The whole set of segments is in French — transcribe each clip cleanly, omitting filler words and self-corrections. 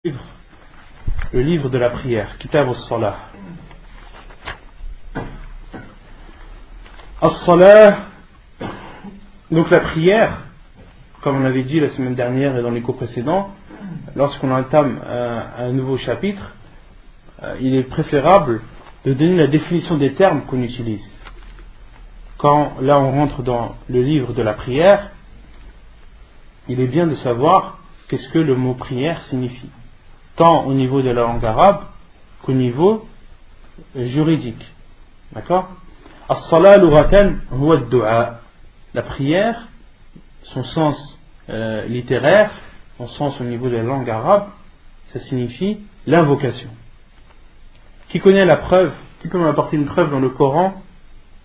Le livre de la prière, Kitab al-Salah. Al-Salah, donc la prière, comme on avait dit la semaine dernière et dans les cours précédents, lorsqu'on entame un nouveau chapitre, il est préférable de donner la définition des termes qu'on utilise. Quand là on rentre dans le livre de la prière, il est bien de savoir qu'est-ce que le mot prière signifie, tant au niveau de la langue arabe qu'au niveau juridique. D'accord? As-salat lughatan huwa ad-du'a. La prière, son sens littéraire, son sens au niveau de la langue arabe, ça signifie l'invocation. Qui connaît la preuve? Qui peut m'apporter une preuve dans le Coran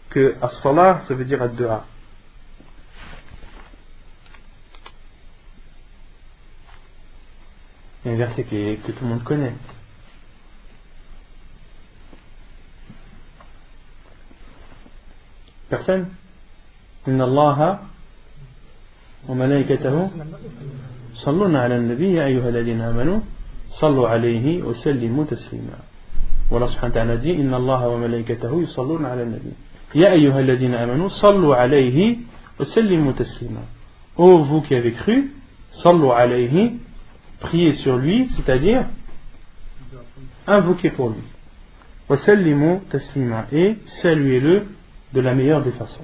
que as-salat, ça veut dire ad-du'a? Il y a un verset que tout le monde connaît. Personne? Inna Allaha wa malaikatahu salluna ala al-nabi ya ayyuha alladhina amanu sallu alayhi wa sallimu taslima. Wallah subhanahu wa ta'ala dit Inna Allaha wa malaikatahu yusalluna ala al-nabi ya ayyuha alladhina amanu sallu alayhi wa sallimu taslima. Ô vous qui avez cru, sallu alayhi, priez sur lui, c'est-à-dire invoquez pour lui. Wasallimu taslima, et saluez-le de la meilleure des façons.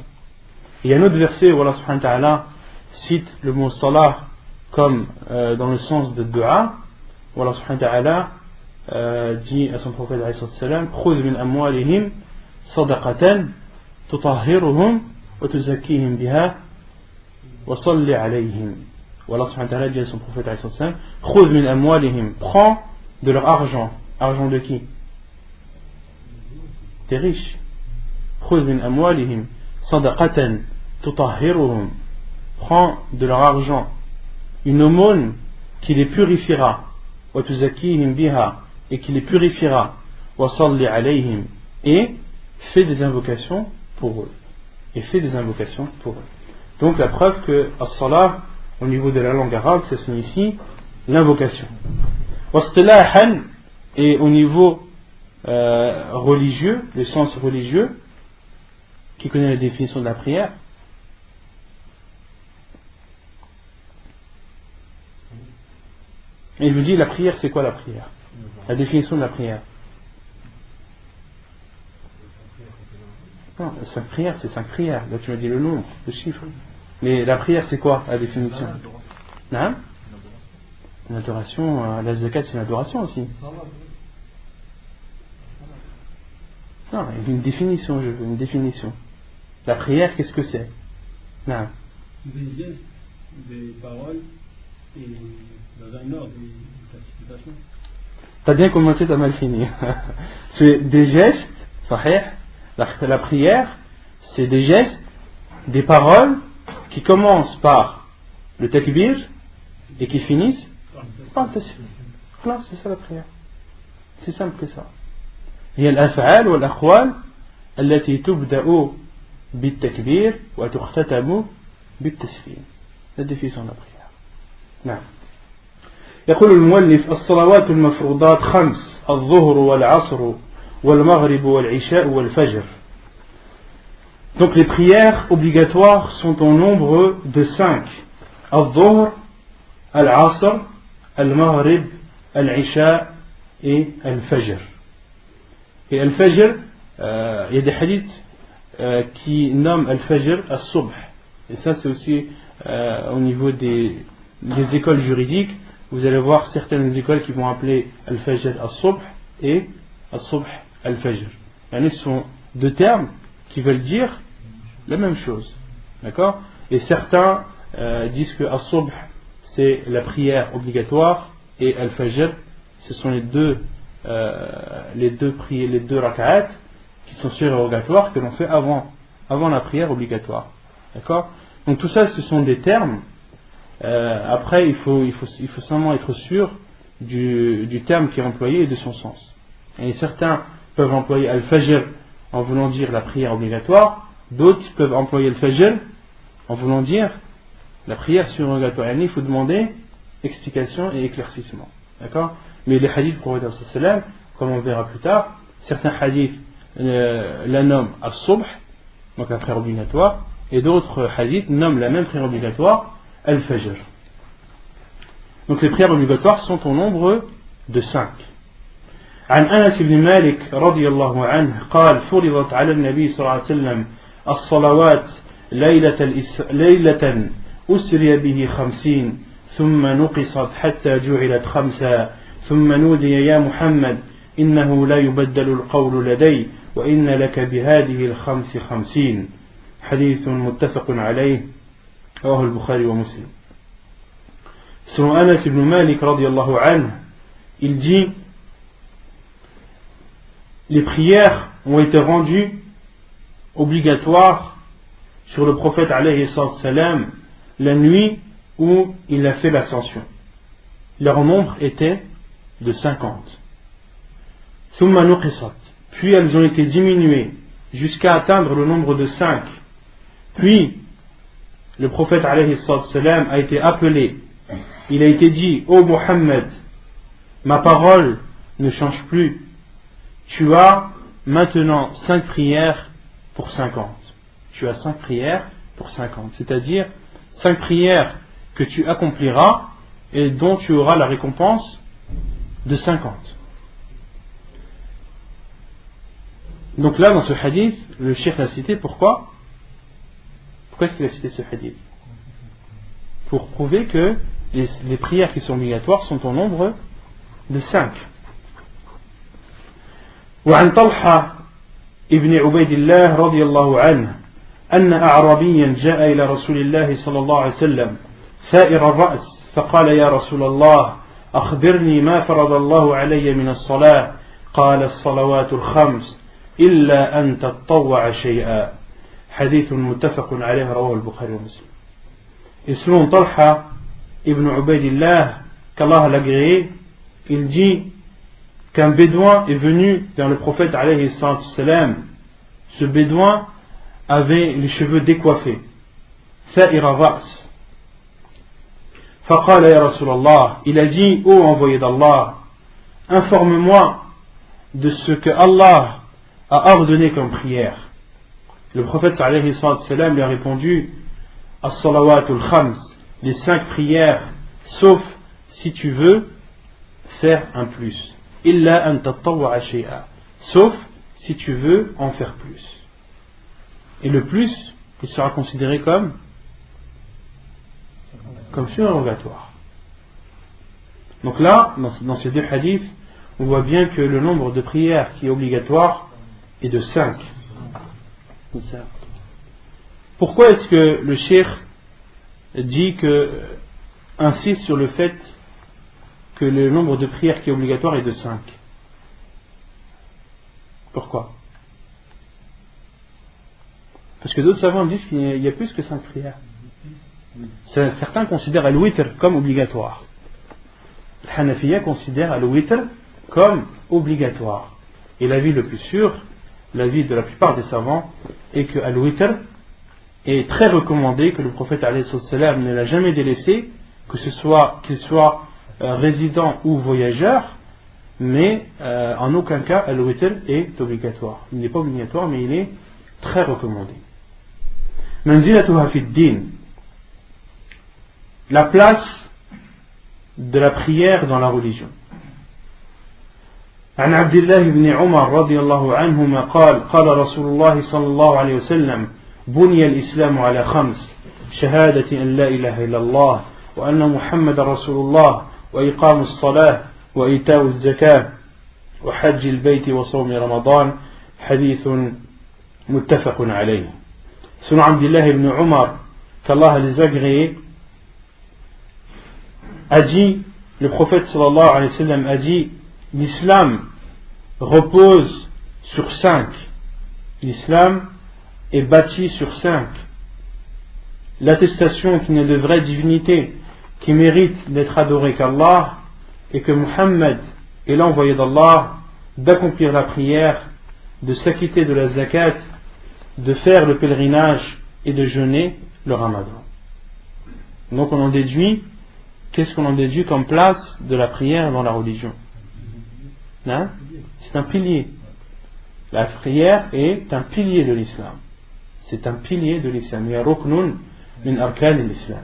Il y a un autre verset où Allah subhanahu wa ta'ala cite le mot salah comme dans le sens de dua, où Allah subhanahu wa ta'ala dit à son prophète alayhi salam khudh min amwalihim sadaqatan tutahhiruhum wa tuzakkihim biha wa salli alayhim. Allah subhanahu wa ta'ala dit à son prophète alayhi salam khudh min amwalihim, prends de leur argent. Argent de qui? Des riches. Khudh min amwalihim sadaqatan tutahhiruhum, prends de leur argent une aumône qui les purifiera, wa tuzakkihim biha, et qui les purifiera, wa salli alayhim, et fais des invocations pour eux. Et fais des invocations pour eux. Donc la preuve que as-salah au niveau de la langue arabe, ça signifie l'invocation. Wastilahan, et au niveau religieux, le sens religieux, qui connaît la définition de la prière. Et il vous dit la prière, c'est quoi la prière? La définition de la prière. Non, 5 prières, c'est 5 prières. Là tu m'as dit le nombre, le chiffre. Mais la prière, c'est quoi la définition? Non? Une adoration, la zakat, c'est une adoration aussi. Non, il y a une définition, je veux une définition. La prière, qu'est-ce que c'est? Non. Des gestes, des paroles et dans un ordre, des classifications. T'as bien commencé, t'as mal fini. C'est des gestes, sahih. La prière, c'est des gestes, des paroles qui commencent par le takbir et qui finissent par le tasbih. Là, c'est ça la prière. C'est simple que ça. هي الأفعال والأقوال التي تبدأ بالتكبير وتختتم بالتسليم. La définition de la prière. نعم. يقول المؤلف الصلوات المفروضات 5 الظهر والعصر والمغرب والعشاء والفجر. Donc les prières obligatoires sont au nombre de 5. Al-Dhuhr, Al-Asr, Al-Maghrib, Al-Isha et Al-Fajr. Et Al-Fajr, il y a des hadiths qui nomment Al-Fajr Al-Subh. Et ça c'est aussi au niveau des écoles juridiques. Vous allez voir certaines écoles qui vont appeler Al-Fajr Al-Subh et Al-Subh Al-Fajr. Ce sont deux termes qui veulent dire la même chose. D'accord? Et certains disent que Al-Subh c'est la prière obligatoire et Al-Fajr ce sont les deux prières, les deux rak'at qui sont surérogatoires que l'on fait avant la prière obligatoire. D'accord? Donc tout ça ce sont des termes. Après il faut seulement être sûr du terme qui est employé et de son sens. Et certains peuvent employer Al-Fajr en voulant dire la prière obligatoire, d'autres peuvent employer Al-Fajr en voulant dire la prière surrogatoire. Il faut demander explication et éclaircissement. D'accord? Mais les hadiths du prophète sallam, comme on verra plus tard, certains hadiths la nomment as-subh, donc la prière obligatoire, et d'autres hadiths nomment la même prière obligatoire al-fajr. Donc les prières obligatoires sont au nombre de 5. عن أنس بن مالك رضي الله عنه قال فرضت على النبي صلى الله عليه وسلم الصلوات ليلة أسري به 50 ثم نقصت حتى جعلت 5 ثم نودي يا محمد إنه لا يبدل القول لدي وإن لك بهذه 50 حديث متفق عليه رواه البخاري ومسلم. Selon Anas ibn Malik radiyallahu anhu, il dit: les prières ont été rendues obligatoires sur le prophète alayhi salam la nuit où il a fait l'ascension. Leur nombre était de 50. Thumma nuqisat, puis elles ont été diminuées jusqu'à atteindre le nombre de 5. Puis le prophète alayhi salam a été appelé. Il a été dit: ô Mohammed, ma parole ne change plus. Tu as maintenant 5 prières pour 50. Tu as 5 prières pour 50. C'est-à-dire 5 prières que tu accompliras et dont tu auras la récompense de 50. Donc là, dans ce hadith, le cheikh l'a cité. Pourquoi est-ce qu'il a cité ce hadith? Pour prouver que les prières qui sont obligatoires sont au nombre de 5. وعن طلحة ابن عبيد الله رضي الله عنه أن أعرابيا جاء إلى رسول الله صلى الله عليه وسلم ثائر الرأس فقال يا رسول الله أخبرني ما فرض الله علي من الصلاة قال الصلوات الخمس إلا أن تطوع شيئا حديث متفق عليه رواه البخاري ومسلم. Et selon Talha ibn Ubaydillah, qu'Allah l'agréé, il dit qu'un bédouin est venu vers le prophète alayhi salam. Ce bédouin avait les cheveux décoiffés. Sa'ir ar-ra's. Faqala ya Rasulallah, il a dit: ô envoyé d'Allah, informe-moi de ce que Allah a ordonné comme prière. Le prophète alayhi salam lui a répondu: as-salawatul khams, les 5 prières, sauf si tu veux faire un plus. Illa an tatawwa'a shay'a, sauf si tu veux en faire plus. Et le plus, il sera considéré comme surérogatoire. Donc là, dans ces 2 hadiths, on voit bien que le nombre de prières qui est obligatoire est de 5. Pourquoi est-ce que le cheikh dit insiste sur le fait que le nombre de prières qui est obligatoire est de 5? Pourquoi? Parce que d'autres savants disent qu'il y a plus que 5 prières. Certains considèrent al-witr comme obligatoire. Le Hanafiya considère al-witr comme obligatoire. Et l'avis le plus sûr, l'avis de la plupart des savants, est que al-witr est très recommandé, que le prophète alayhi salam ne l'a jamais délaissé, qu'il soit résident ou voyageur, mais en aucun cas al-witr est obligatoire. Il n'est pas obligatoire, mais il est très recommandé. Manzilatuha fi ad-din, la place de la prière dans la religion. عن عبد الله بن عمر رضي الله عنهما قال قال رسول الله صلى الله عليه وسلم بني الإسلام على 5 شهادة أن لا إله إلا الله وأن محمد رسول الله وإقام الصلاة وإيتاء الزكاة وحج البيت وصوم رمضان حديث متفق عليه. Selon Abdullah ibn Umar, qu'Allah les agrée, a dit, le prophète sallallahu alayhi wa sallam a dit: l'islam repose sur 5. L'islam est bâti sur 5. L'attestation qu'il n'y a de vraie divinité qui mérite d'être adoré qu'Allah, et que Muhammad est l'envoyé d'Allah, d'accomplir la prière, de s'acquitter de la zakat, de faire le pèlerinage et de jeûner le ramadan. Donc on en déduit qu'est-ce qu'on en déduit comme place de la prière dans la religion? Hein? C'est un pilier. La prière est un pilier de l'islam. C'est un pilier de l'islam. Il y a ruknun min arkan l'islam.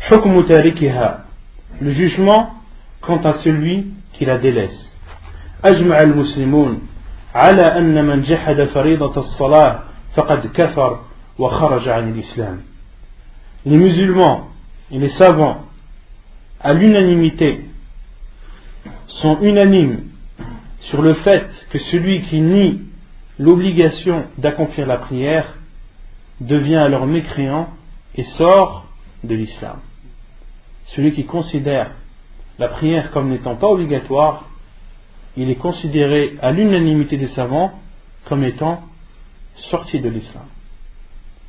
Hukmu tarikiha. Le jugement quant à celui qui la délaisse. أجمع المسلمون على أن من جحد فريضة الصلاة فقد كفر وخرج عن الإسلام. Les musulmans et les savants, à l'unanimité, sont unanimes sur le fait que celui qui nie l'obligation d'accomplir la prière devient alors mécréant et sort de l'islam. Celui qui considère la prière comme n'étant pas obligatoire, il est considéré à l'unanimité des savants comme étant sorti de l'islam.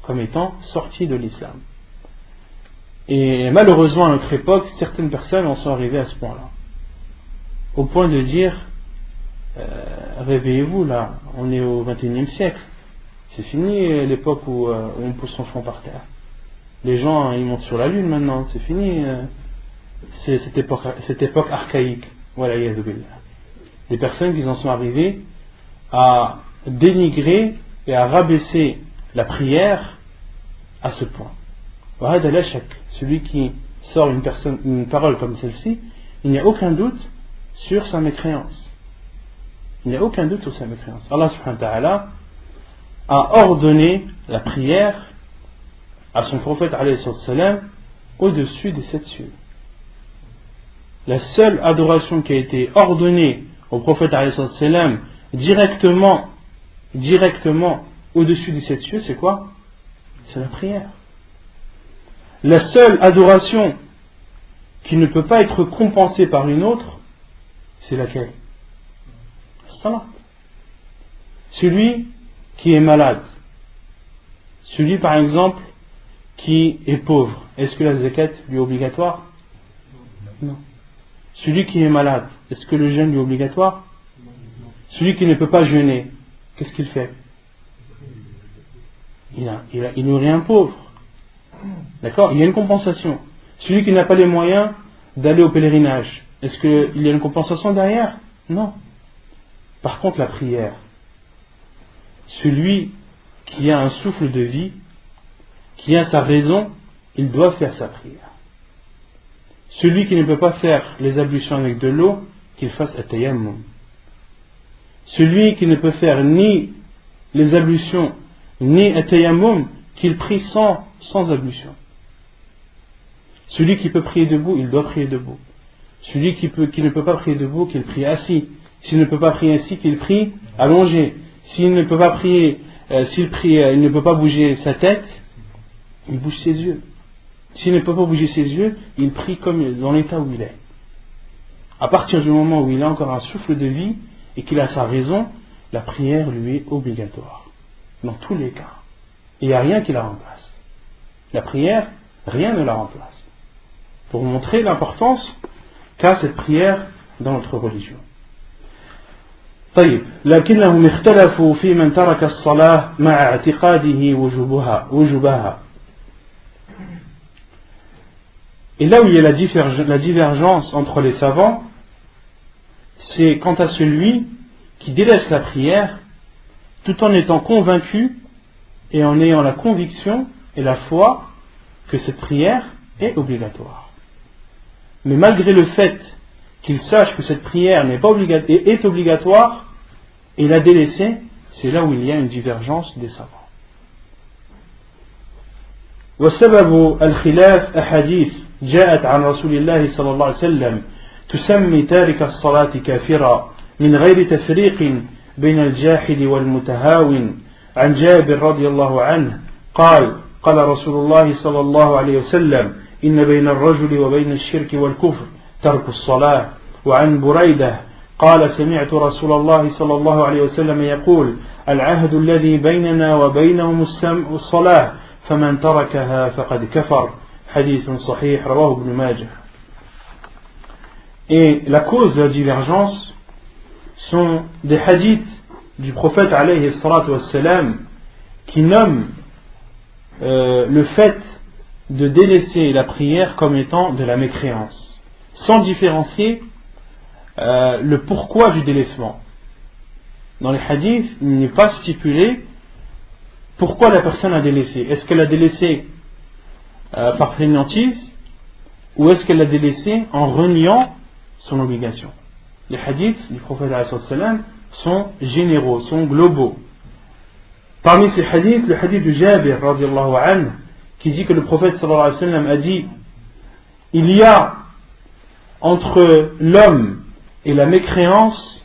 Comme étant sorti de l'islam. Et malheureusement à notre époque, certaines personnes en sont arrivées à ce point-là. Au point de dire, réveillez-vous là, on est au XXIe siècle. C'est fini l'époque où on pousse son front par terre. Les gens, ils montent sur la lune maintenant, c'est fini. C'est cette époque archaïque. Voilà, des personnes qui en sont arrivées à dénigrer et à rabaisser la prière à ce point. Celui qui sort une parole comme celle-ci, il n'y a aucun doute sur sa mécréance. Il n'y a aucun doute sur sa mécréance. Allah subhanahu wa ta'ala a ordonné la prière à son prophète alayhi salam au-dessus des 7 cieux. La seule adoration qui a été ordonnée au prophète alayhi salam directement au-dessus des 7 cieux, c'est quoi? C'est la prière. La seule adoration qui ne peut pas être compensée par une autre, c'est laquelle? Salat. Celui qui est malade, celui par exemple qui est pauvre, est-ce que la zakat lui est obligatoire? Non. Celui qui est malade, est-ce que le jeûne lui est obligatoire? Celui qui ne peut pas jeûner, qu'est-ce qu'il fait? Il nourrit un pauvre. D'accord? Il y a une compensation. Celui qui n'a pas les moyens d'aller au pèlerinage, est-ce qu'il y a une compensation derrière? Non. Par contre, la prière, celui qui a un souffle de vie, qui a sa raison, il doit faire sa prière. Celui qui ne peut pas faire les ablutions avec de l'eau, qu'il fasse at-tayammum. Celui qui ne peut faire ni les ablutions, ni at-tayammum, qu'il prie sans ablution. Celui qui peut prier debout, il doit prier debout. Celui qui ne peut pas prier debout, qu'il prie assis. S'il ne peut pas prier assis, qu'il prie allongé. S'il ne peut pas prier, il ne peut pas bouger sa tête, il bouge ses yeux. S'il ne peut pas bouger ses yeux, il prie comme dans l'état où il est. À partir du moment où il a encore un souffle de vie et qu'il a sa raison, la prière lui est obligatoire. Dans tous les cas. Il n'y a rien qui la remplace. La prière, rien ne la remplace. Pour montrer l'importance qu'a cette prière dans notre religion. طيب لكنهم اختلفوا في من ترك الصلاة مع اعتقاده وجوبها. Et là où il y a la divergence entre les savants, c'est quant à celui qui délaisse la prière tout en étant convaincu et en ayant la conviction et la foi que cette prière est obligatoire. Mais malgré le fait qu'il sache que cette prière est obligatoire et la délaisser, c'est là où il y a une divergence des savants. وسبب الخلاف أحاديث جاءت عن رسول الله صلى الله عليه وسلم تسمي تارك الصلاة كافرا من غير تفريق بين الجاحد والمتهاون. عن جابر رضي الله عنه قال قال رسول الله صلى الله عليه وسلم إن بين الرجل وبين الشرك والكفر ترك الصلاة. وعن بريدة قال سمعت رسول الله صلى الله عليه وسلم يقول العهد الذي بيننا وبينهم الصلاة فمن تركها فقد كفر. حديث صحيح رواه ابن ماجه. Et la cause de la divergence sont des hadiths du prophète alayhi salatu wassalam qui nomment le fait de délaisser la prière comme étant de la mécréance, sans différencier le pourquoi du délaissement. Dans les hadiths, il n'est pas stipulé pourquoi la personne a délaissé. Est-ce qu'elle a délaissé par fainéantise ou est-ce qu'elle l'a délaissé en reniant son obligation? Les hadiths du prophète sont généraux, sont globaux. Parmi ces hadiths, le hadith de Jabir radiallahu anhu, qui dit que le prophète sallallahu alayhi wa sallam a dit: il y a entre l'homme et la mécréance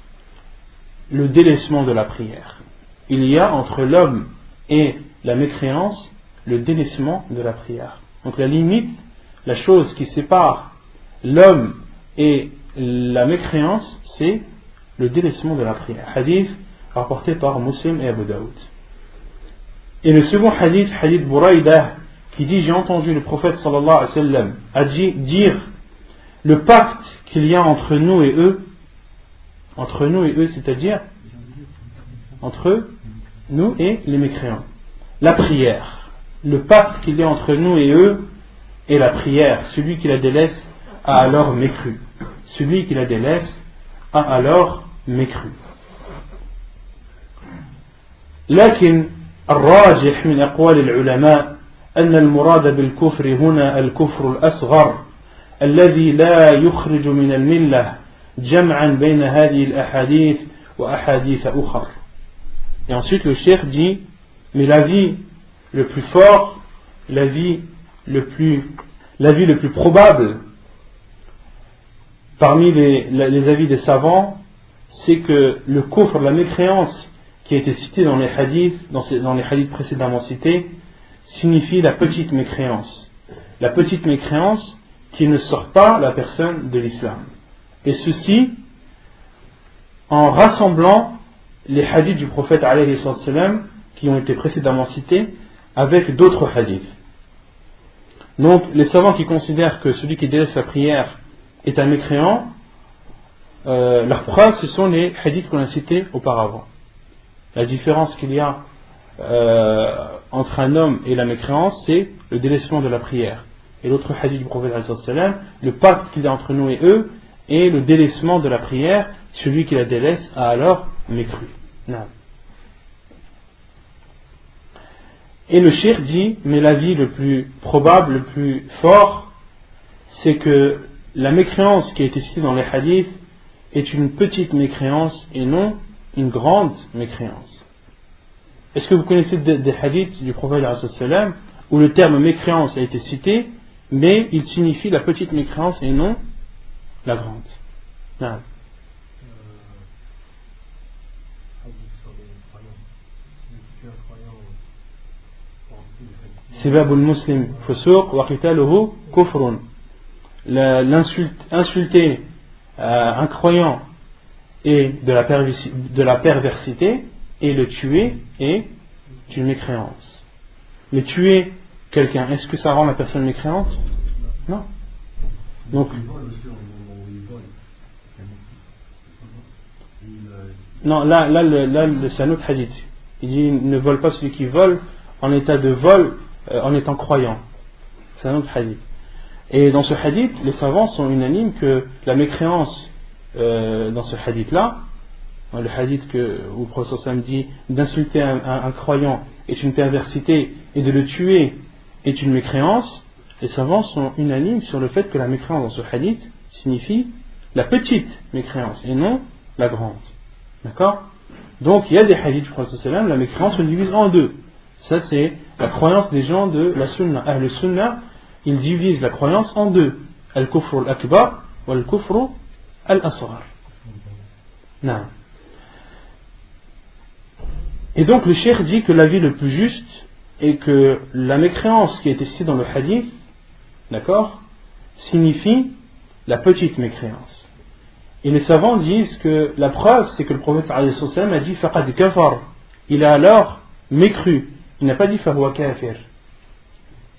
le délaissement de la prière. Il y a entre l'homme et la mécréance le délaissement de la prière. Donc la limite, la chose qui sépare l'homme et la mécréance, c'est le délaissement de la prière. Hadith rapporté par Muslim et Abu Daoud. Et le second hadith, hadith Buraïdah, qui dit: j'ai entendu le prophète sallallahu alayhi wa sallam a dit dire le pacte qu'il y a entre nous et eux, c'est-à-dire entre nous et les mécréants, la prière. Le pacte qu'il y a entre nous et eux est la prière. Celui qui la délaisse a alors mécru. Celui qui la délaisse a alors mécru. لكن الراجح من أقوال العلماء أن المراد بالكفر هنا الكفر الأصغر الذي لا يخرج من الملة جمعا بين هذه الأحاديث وأحاديث أخر. Et ensuite le cheikh dit: mais l'avis le plus fort, l'avis le plus probable parmi les avis des savants, c'est que le kufr, la mécréance qui a été citée dans les hadiths, dans les hadiths précédemment cités, signifie la petite mécréance. La petite mécréance qui ne sort pas la personne de l'islam. Et ceci en rassemblant les hadiths du prophète alayhi salam qui ont été précédemment cités avec d'autres hadiths. Donc les savants qui considèrent que celui qui délaisse la prière est un mécréant, leur preuve ce sont les hadiths qu'on a cités auparavant. La différence qu'il y a entre un homme et la mécréance, c'est le délaissement de la prière. Et l'autre hadith du prophète alayhi salam, le pacte qu'il y a entre nous et eux est le délaissement de la prière. Celui qui la délaisse a alors mécru. Non. Et le cheikh dit: mais l'avis le plus probable, le plus fort, c'est que la mécréance qui a été citée dans les hadiths est une petite mécréance et non une grande mécréance. Est-ce que vous connaissez des hadiths du prophète où le terme mécréance a été cité, mais il signifie la petite mécréance et non la grande? Non. Sibabul muslim fusuq wa qitaluhu kufrun. Insulter un croyant et de la perversité, et le tuer est une mécréance. Mais tuer quelqu'un, est-ce que ça rend la personne mécréante? Non. Donc, non, là c'est un autre hadith. Il dit: ne vole pas celui qui vole en état de vol, en étant croyant. C'est un autre hadith. Et dans ce hadith, les savants sont unanimes que la mécréance dans ce hadith-là, le hadith où le prophète sallam dit d'insulter un croyant est une perversité et de le tuer est une mécréance, les savants sont unanimes sur le fait que la mécréance dans ce hadith signifie la petite mécréance et non la grande. D'accord? Donc il y a des hadiths du prophète sallam, la mécréance se divise en deux. Ça c'est la croyance des gens de la sunna. Le sunna, ils divisent la croyance en deux: al-kufr al-akbar ou al-kufr al-asghar. Non. Et donc le cheikh dit que l'avis le plus juste est que la mécréance qui a été citée dans le hadith, d'accord, signifie la petite mécréance. Et les savants disent que la preuve, c'est que le prophète a dit faqad kafar, il a alors mécru, il n'a pas dit fahuwa kafir.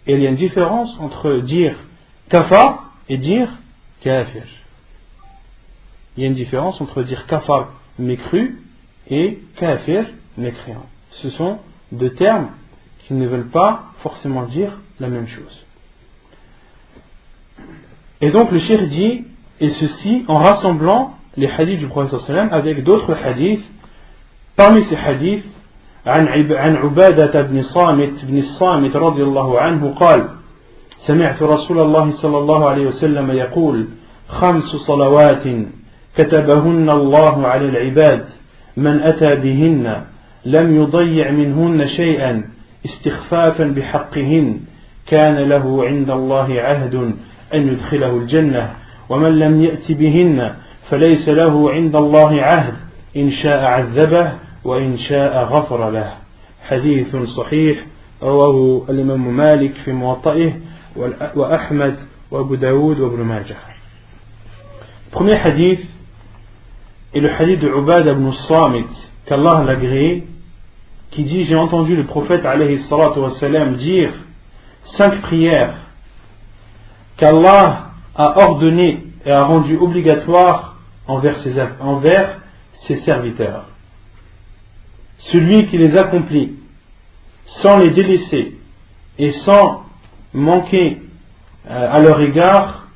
Et il y a une différence entre dire kafar et dire kafir. Il y a une différence entre dire kafar, mécru, et kafir, mécréant. Ce sont deux termes qui ne veulent pas forcément dire la même chose. Et donc le cheikh dit, et ceci en rassemblant les hadiths du prophète sallam avec d'autres hadiths. Parmi ces hadiths, عن عبادة بن الصامت رضي الله عنه قال: سمعت رسول الله صلى الله عليه وسلم يقول: 5 صلوات كتبهن الله على العباد من أتى بهن لم يضيع منهن شيئا استخفافا بحقهن كان له عند الله عهد أن يدخله الجنة ومن لم يأت بهن فليس له عند الله عهد إن شاء عذبه وإن شاء غفر له. حديث صحيح رواه الإمام مالك في موطئه وأحمد وأبو داود وابن ماجه. Premier hadith est le hadith de Ubada ibn Samit, qu'Allah l'agrée, qui dit: j'ai entendu le prophète alayhi salatu wassalam dire 5 prières qu'Allah a ordonnées et a rendues obligatoires envers ses serviteurs. Celui qui les accomplit sans les délaisser et sans manquer à leur égard,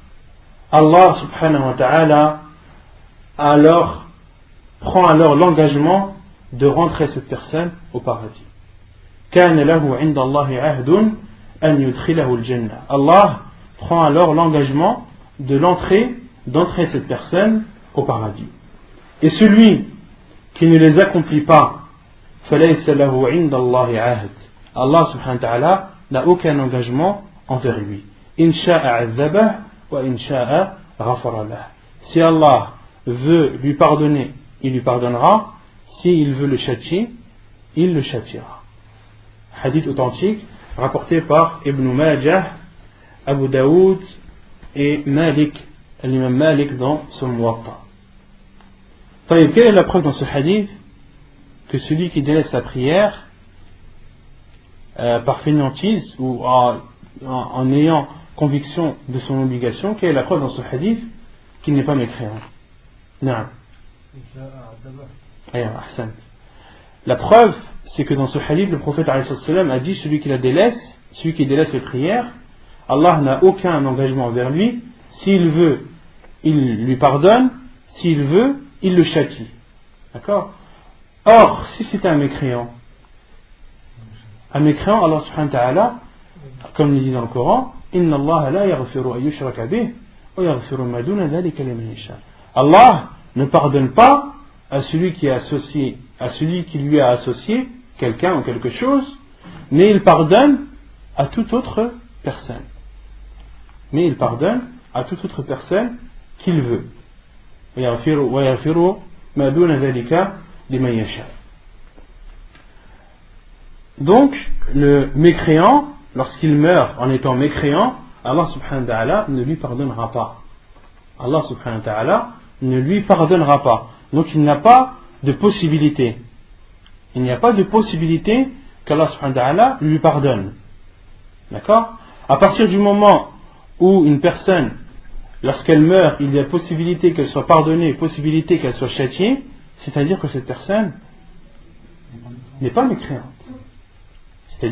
Allah subhanahu wa ta'ala prend alors l'engagement de rentrer cette personne au paradis. كان له عند الله عهد أن يدخله الجنة. Allah prend alors l'engagement d'entrer cette personne au paradis. Et celui qui ne les accomplit pas, فليس له عند الله عهد. Allah subhanahu wa ta'ala n'a aucun engagement envers lui. إن شاء عذبه وإن شاء غفر له. Si Allah veut lui pardonner, il lui pardonnera. S'il veut le châtier, il le châtiera. Hadith authentique rapporté par Ibn Majah, Abu Daoud et Malik, l'imam Malik dans son Muwatta. Quelle est la preuve dans ce hadith que celui qui délaisse la prière par fainéantise ou en ayant conviction de son obligation, quelle est la preuve dans ce hadith qu'il n'est pas mécréant? Non. La preuve, c'est que dans ce hadith, le prophète a dit: celui qui délaisse les prières, Allah n'a aucun engagement envers lui. S'il veut, il lui pardonne. S'il veut, il le châtie. D'accord? Or, si c'était un mécréant, Allah subhanahu wa ta'ala, comme il dit dans le Coran, Inna Allah la yaghfiru an yushraka bih wa yaghfiru ma duna dhalika liman yasha. Allah ne pardonne pas à celui qui lui a associé quelqu'un ou quelque chose, mais il pardonne à toute autre personne. Qu'il veut. Donc, le mécréant, lorsqu'il meurt en étant mécréant, Allah subhanahu wa ta'ala ne lui pardonnera pas. Allah subhanahu wa ta'ala ne lui pardonnera pas. Donc il n'a pas de possibilité. Il n'y a pas de possibilité qu'Allah subhanahu wa ta'ala lui pardonne. D'accord? À partir du moment où une personne, lorsqu'elle meurt, il y a possibilité qu'elle soit pardonnée, possibilité qu'elle soit châtiée, c'est-à-dire que cette personne n'est pas mécréante. Et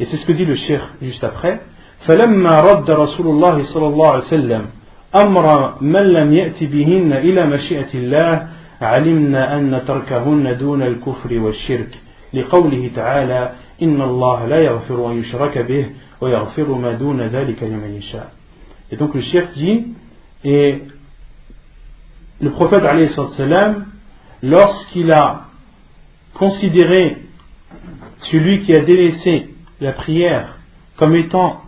c'est ce que dit le cheikh juste après. فَلَمَّا رَدَّ رَسُولُ اللَّهِ صَلَى اللَّهُ عَلَيْهِ وسلم أمر من لم يأت بهن إلى مشيئة الله علمنا أن تركهن دون الكفر والشرك لقوله تعالى إن الله لا يغفر أن يشرك به ويغفر ما دون ذلك لمن يشاء. Et donc le cheikh dit, et le prophète alayhi salam, lorsqu'il a considéré celui qui a délaissé la prière comme étant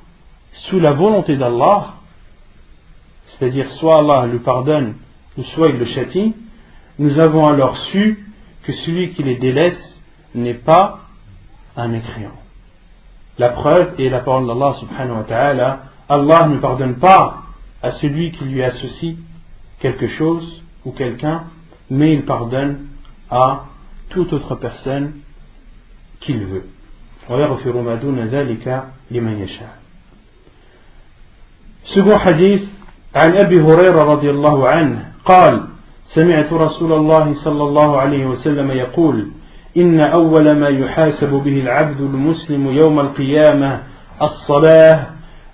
sous la volonté d'Allah, c'est-à-dire soit Allah le pardonne ou soit il le châtie, nous avons alors su que celui qui les délaisse n'est pas un mécréant. La preuve est la parole d'Allah subhanahu wa ta'ala. Allah ne pardonne pas à celui qui lui associe quelque chose ou quelqu'un, mais il pardonne à toute autre personne qu'il veut. Second hadith, عن أبي هريرة رضي الله عنه قال: سمعت رسول الله صلى الله عليه وسلم يقول: إن أول ما يحاسب به العبد المسلم يوم القيامة الصلاة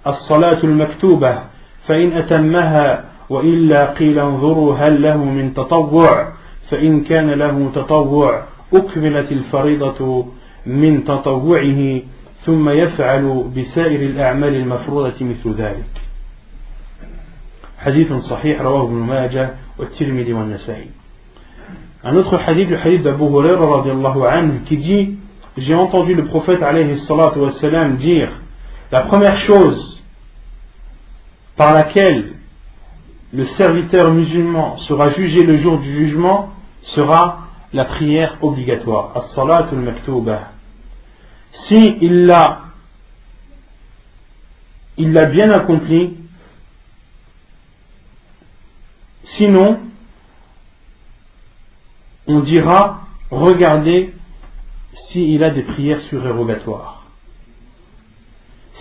الصلاة المكتوبة فإن أتمها وإلا قيل انظروا هل له من تطوع فإن كان له تطوع أكملت الفريضة من تطوعه ثم يفعل بسائر الأعمال المفروضة مثل ذلك. حديث صحيح رواه ابن ماجه والترمذي والنسائي. Un autre hadith, le hadith d'Abu Huraira radiallahu anhu, qui dit: j'ai entendu le prophète alayhi salatu wassalam dire, la première chose par laquelle le serviteur musulman sera jugé le jour du jugement sera la prière obligatoire, as-salatu al-maktuba. Si il l'a bien accompli, sinon on dira regardez s'il a des prières surérogatoires.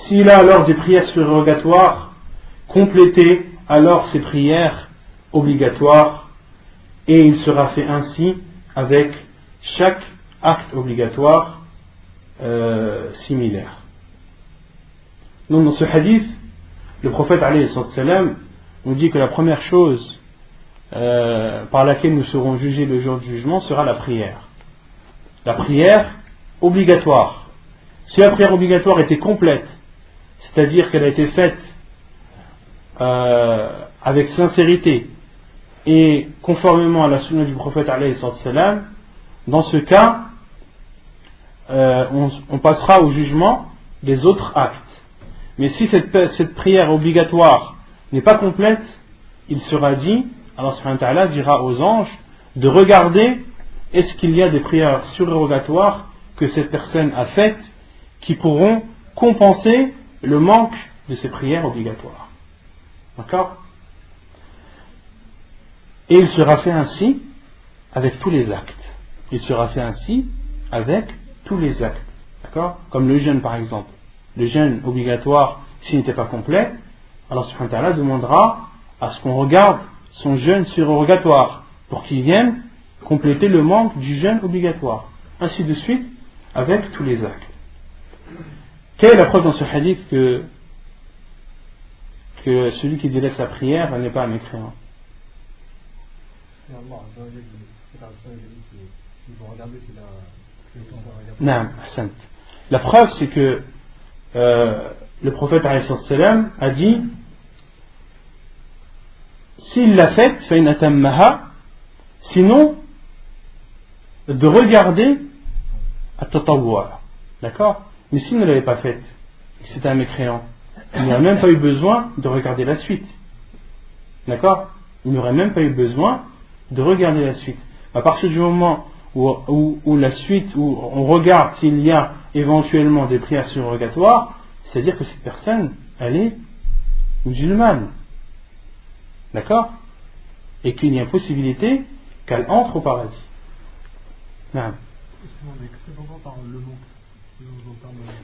S'il a alors des prières surérogatoires, complétez alors ces prières obligatoires et il sera fait ainsi avec chaque acte obligatoire similaire. Donc dans ce hadith, le prophète alayhi salam nous dit que la première chose par laquelle nous serons jugés le jour du jugement sera la prière. La prière obligatoire. Si la prière obligatoire était complète, c'est-à-dire qu'elle a été faite avec sincérité et conformément à la sunna du prophète alayhi salam, dans ce cas, on passera au jugement des autres actes. Mais si cette prière obligatoire n'est pas complète, il sera dit, Allah subhanahu wa ta'ala dira aux anges de regarder est-ce qu'il y a des prières surérogatoires que cette personne a faites qui pourront compenser le manque de ces prières obligatoires. D'accord? Et il sera fait ainsi avec tous les actes. Il sera fait ainsi avec tous les actes. D'accord? Comme le jeûne par exemple. Le jeûne obligatoire, s'il n'était pas complet, Allah subhanahu wa ta'ala demandera à ce qu'on regarde son jeûne surérogatoire pour qu'il vienne compléter le manque du jeûne obligatoire. Ainsi de suite avec tous les actes. Quelle est la preuve dans ce hadith que celui qui délaisse la prière n'est pas un mécréant? Non, la preuve c'est que le prophète alayhi salam a dit s'il l'a faite, sinon de regarder à tatawwa. D'accord? Mais s'il ne l'avait pas faite, c'était un mécréant, il n'aurait même pas eu besoin de regarder la suite. D'accord? Il n'aurait même pas eu besoin de regarder la suite. À partir du moment où la suite, où on regarde s'il y a éventuellement des prières surrogatoires, c'est-à-dire que cette personne, elle est musulmane. D'accord? Et qu'il y a possibilité qu'elle entre au paradis. Non.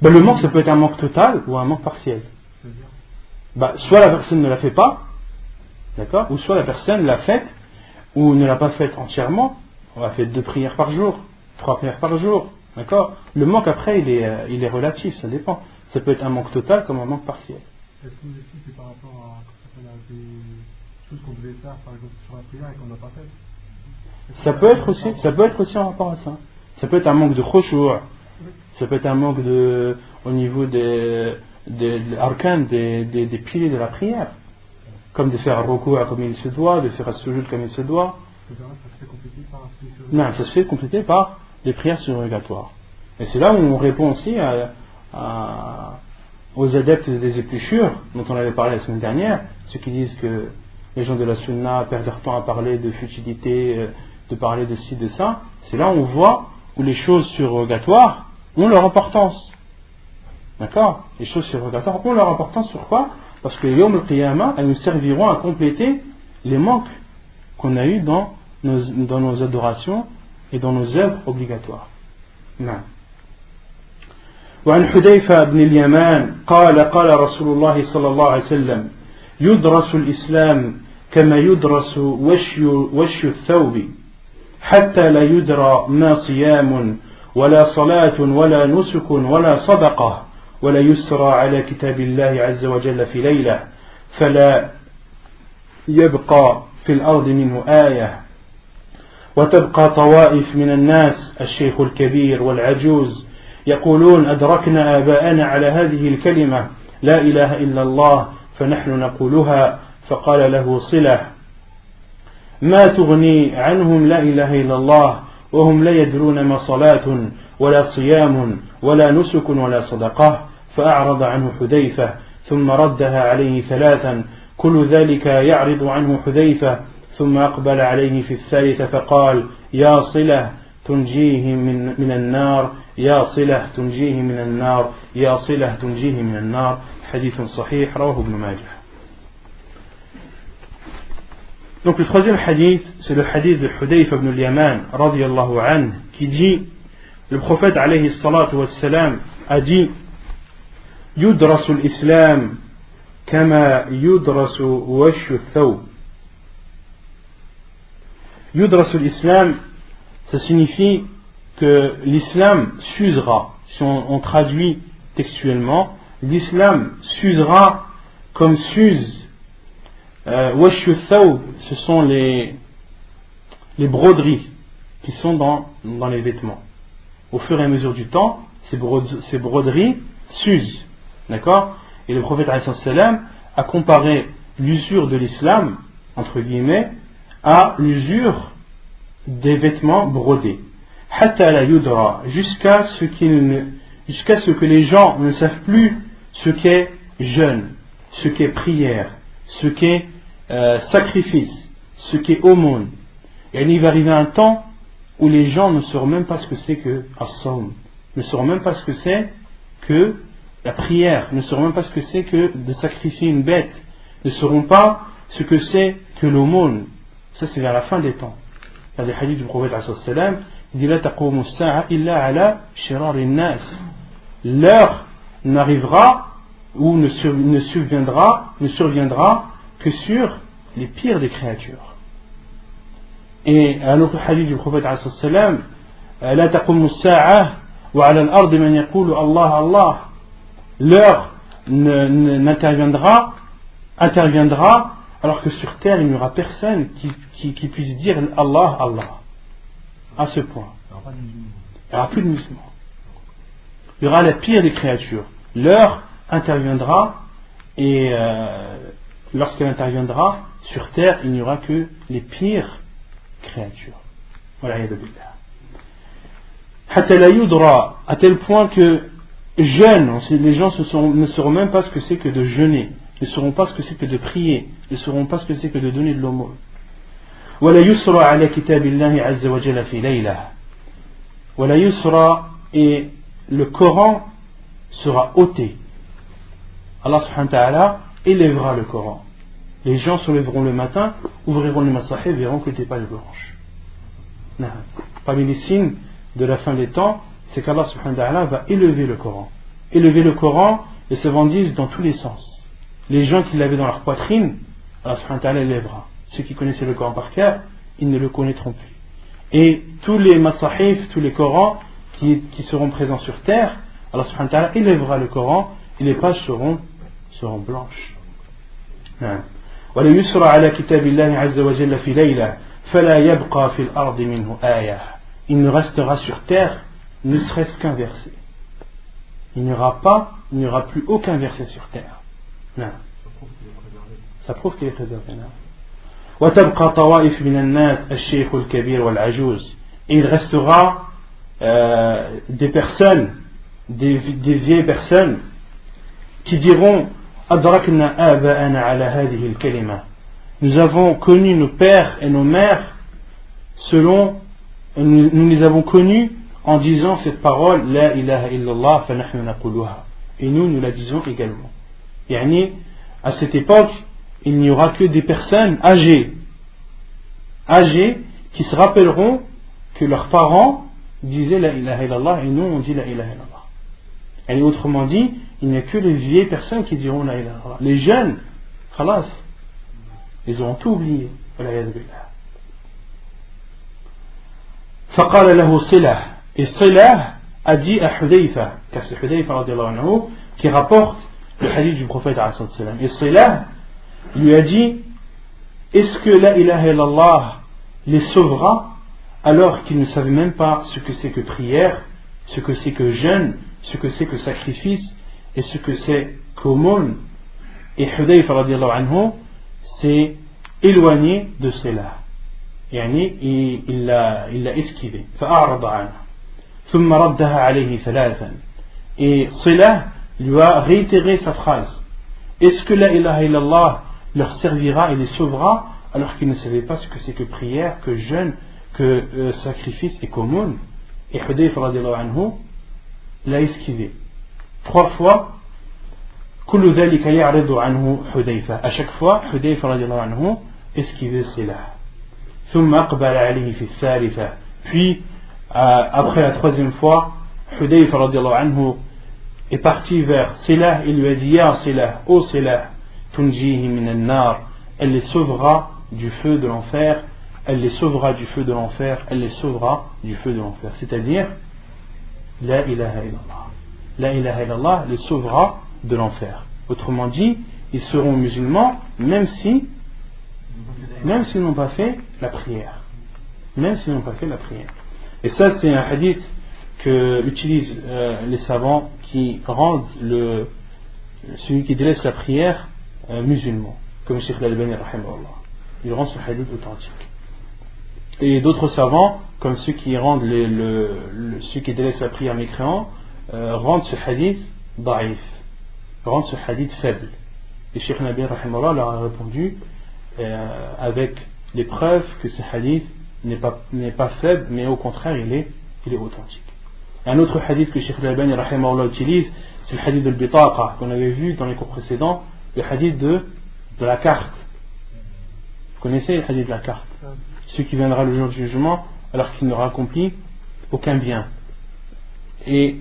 Le manque, ça peut être un manque total ou un manque partiel. Soit la personne ne la fait pas, d'accord, ou soit la personne l'a faite ou ne l'a pas faite entièrement. On va faire 2 prières par jour, 3 prières par jour, d'accord. Le manque après, il est relatif, ça dépend. Ça peut être un manque total comme un manque partiel. Est-ce que aussi c'est par rapport à des choses qu'on devait faire, par exemple sur la prière et qu'on n'a pas fait? Ça peut être aussi en rapport à ça. Ça peut être un manque de khushu', ça peut être un manque au niveau des arkan, des piliers de la prière, comme de faire un ruku' comme il se doit, de faire un sujoud comme il se doit. Non, ça se fait compléter par des prières surrogatoires. Et c'est là où on répond aussi aux adeptes des épluchures dont on avait parlé la semaine dernière, ceux qui disent que les gens de la sunna perdent leur temps à parler de futilité, de parler de ci, de ça. C'est là où on voit où les choses surrogatoires ont leur importance. D'accord? Les choses surrogatoires ont leur importance sur quoi? Parce que Yawm al-Qiyamah, elles nous serviront à compléter les manques qu'on a eu dans nos adorations et dans nos œuvres obligatoires. Non. وعن حذيفة بن اليمان قال رسول الله صلى الله عليه وسلم يدرس الإسلام كما يدرس وشي الثوب حتى لا يدرى ما صيام ولا صلاة ولا نسك ولا صدقة ولا يسرى على كتاب الله عز وجل في ليلة فلا يبقى في الأرض منه آية وتبقى طوائف من الناس الشيخ الكبير والعجوز يقولون أدركنا آباءنا على هذه الكلمة لا إله إلا الله فنحن نقولها فقال له صلة ما تغني عنهم لا إله إلا الله وهم لا يدرون ما صلاة ولا صيام ولا نسك ولا صدقة فأعرض عنه حذيفة ثم ردها عليه ثلاثا كل ذلك يعرض عنه حذيفة ثم أقبل عليه في الثالثة فقال يا صلة تنجيه من النار يا صلة تنجيه من النار يا صلة تنجيه من النار حديث صحيح رواه ابن ماجه. Donc le troisième hadith, c'est le hadith de Hudayfa ibn al-Yaman radiyallahu anhu qui dit, le prophète alayhi salatu wassalam a dit yudrasu l'islam kama yudrasu washu thawb. Yudrasu l'islam, ça signifie que l'islam s'usera, si on traduit textuellement, l'islam s'usera comme s'use washu thawb, ce sont les broderies qui sont dans les vêtements. Au fur et à mesure du temps, ces broderies s'usent. D'accord? Et le prophète a comparé l'usure de l'islam, entre guillemets, à l'usure des vêtements brodés. Hatta la yudra, jusqu'à ce que les gens ne savent plus ce qu'est jeûne, ce qu'est prière, ce qu'est sacrifice, ce qu'est aumône. Et il va arriver un temps où les gens ne sauront même pas ce que c'est que as-sawm, ne sauront même pas ce que c'est que la prière, ne sauront même pas ce que c'est que de sacrifier une bête, ne sauront pas ce que c'est que l'aumône. Ça c'est vers la fin des temps. Il y a des hadiths du prophète sallam, il dit la taqumu as-sa'a illa ala shirar an-nas. L'heure n'arrivera ou ne surviendra que sur les pires des créatures. Et un autre hadith du prophète sallam, la taqumu as-sa'a wa ala al-ard man yaqulu Allah Allah. L'heure interviendra alors que sur terre il n'y aura personne qui puisse dire Allah Allah. À ce point. Il n'y aura plus de musulmans. Il y aura la pire des créatures. L'heure interviendra et lorsqu'elle interviendra sur terre il n'y aura que les pires créatures. Voilà, hatta la yudra, à tel point que jeûne, les gens ne sauront même pas ce que c'est que de jeûner, ne sauront pas ce que c'est que de prier, ne sauront pas ce que c'est que de donner de l'aumône. ولا يسرى على كتاب الله عز وجل في ليلة. ولا يسرى, et le Coran sera ôté. Allah subhanahu wa ta'ala élèvera le Coran. Les gens se lèveront le matin, ouvriront les masahib et verront que les pages blanches. Parmi les signes de la fin des temps, c'est qu'Allah subhanahu wa ta'ala va élever le Coran. Élever le Coran, les savants disent dans tous les sens. Les gens qui l'avaient dans leur poitrine, Allah subhanahu wa ta'ala élèvera. Ceux qui connaissaient le Coran par cœur, ils ne le connaîtront plus. Et tous les masahif, tous les Corans qui seront présents sur terre, Allah subhanahu wa ta'ala élèvera le Coran et les pages seront blanches. ولا يسرى على كتاب الله عز وجل في ليلة فلا يبقى في الأرض منه آية. Il ne restera sur terre ne serait-ce qu'un verset. Il n'y aura plus aucun verset sur terre. Non. Ça prouve qu'il est préservé. وتبقى طوائف من الناس الشيخ الكبير والعجوز. Et il restera des personnes, des vieilles personnes qui diront أدركنا آباءنا على هذه الكلمة. Nous avons connu nos pères et nos mères nous les avons connus en disant cette parole La ilaha illallah fa nahnu naquluha. Et nous la disons également. Yani, à cette époque, il n'y aura que des personnes âgées qui se rappelleront que leurs parents disaient La ilaha illallah et nous on dit La ilaha illallah. Et autrement dit, il n'y a que les vieilles personnes qui diront La ilaha illallah. Les jeunes, khalas, ils auront tout oublié. فقال له صلة. Et Silah a dit à Hudayfa, car c'est Hudayfa radiallahu anhu, qui rapporte le hadith du prophète alayhi salam. Et Silah lui a dit, est-ce que la ilaha illallah les sauvera alors qu'ils ne savaient même pas ce que c'est que prière, ce que c'est que jeûne, ce que c'est que sacrifice et ce que c'est qu'aumône. Et Hudayfa radiallahu anhu s'est éloigné de cela. يعني il l'a esquivé. فأعرض عنه ثم ردها عليه ثلاثا. Et Silah lui a réitéré sa phrase. Est-ce que la ilaha illallah leur servira et les sauvera alors qu'ils ne savaient pas ce que c'est que prière, que jeûne, que sacrifice et qu'aumône? Et Hudayfa radiallahu anhu l'a esquivé 3 fois. كل ذلك يعرض عنه حذيفة. À chaque fois Hudayfa radiallahu anhu esquivait Silah. ثم أقبل عليه في الثالثة. Puis après la 3e fois, Hudayfa radiallahu anhu est parti vers Silah. Il lui a dit, Ya Silah, ô Silah, tunjihi min an-nar, elle les sauvera du feu de l'enfer, elle les sauvera du feu de l'enfer, elle les sauvera du feu de l'enfer. C'est-à-dire, la ilaha illallah. La ilaha illallah les sauvera de l'enfer. Autrement dit, ils seront musulmans même s'ils n'ont pas fait la prière. Même s'ils n'ont pas fait la prière. Et ça, c'est un hadith que utilisent les savants qui rendent celui qui délaisse la prière musulman, comme Cheikh Al-Albani rahimahullah. Ils rendent ce hadith authentique. Et d'autres savants, comme ceux qui rendent ceux qui délaissent la prière mécréant, rendent ce hadith da'if, rendent ce hadith faible. Et Cheikh Al-Albani rahimahullah leur a répondu avec les preuves que ce hadith n'est pas faible, mais au contraire il est authentique. Un autre hadith que Cheikh Al-Albani rahimahullah utilise, c'est le hadith de l'bitaqa qu'on avait vu dans les cours précédents, le hadith de la carte. Vous connaissez le hadith de la carte? Celui qui viendra le jour du jugement alors qu'il n'aura accompli aucun bien. Et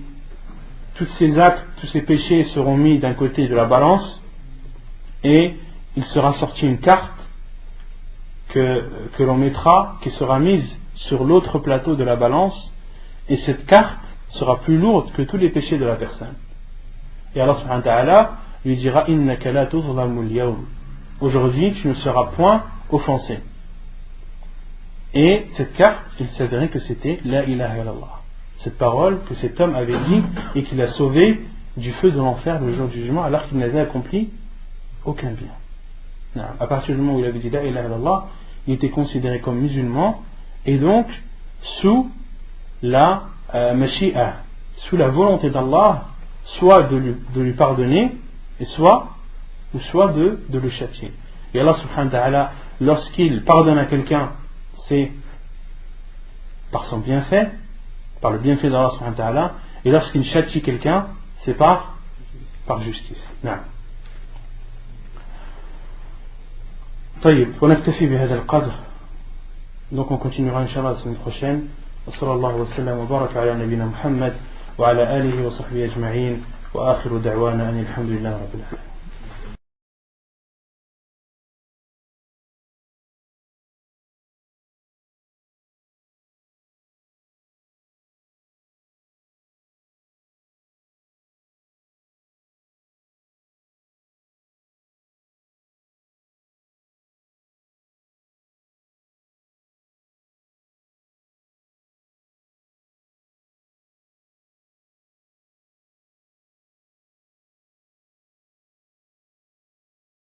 tous ces actes, tous ces péchés seront mis d'un côté de la balance et il sera sorti une carte que l'on mettra, qui sera mise sur l'autre plateau de la balance, et cette carte sera plus lourde que tous les péchés de la personne. Et Allah subhanahu wa ta'ala lui dira, innaka la tuzlamu al-yawm. Aujourd'hui tu ne seras point offensé. Et cette carte, il s'avérait que c'était la ilaha illallah, cette parole que cet homme avait dit et qui l'a sauvé du feu de l'enfer le jour du jugement alors qu'il n'avait accompli aucun bien. Non. À partir du moment où il avait dit la ilaha illallah, il était considéré comme musulman et donc sous la mashi'a, sous la volonté d'Allah, soit de lui pardonner et soit de le châtier. Et Allah subhanahu wa ta'ala, lorsqu'il pardonne à quelqu'un, c'est par son bienfait, par le bienfait d'Allah subhanahu wa ta'ala, et lorsqu'il châtie quelqu'un, c'est par justice. Non. طيب ونكتفي بهذا القدر. Donc on continuera Inch'Allah la semaine prochaine. وصلى الله وسلم وبارك على نبينا محمد وعلى آله وصحبه أجمعين وآخر دعوانا أن الحمد لله رب العالمين.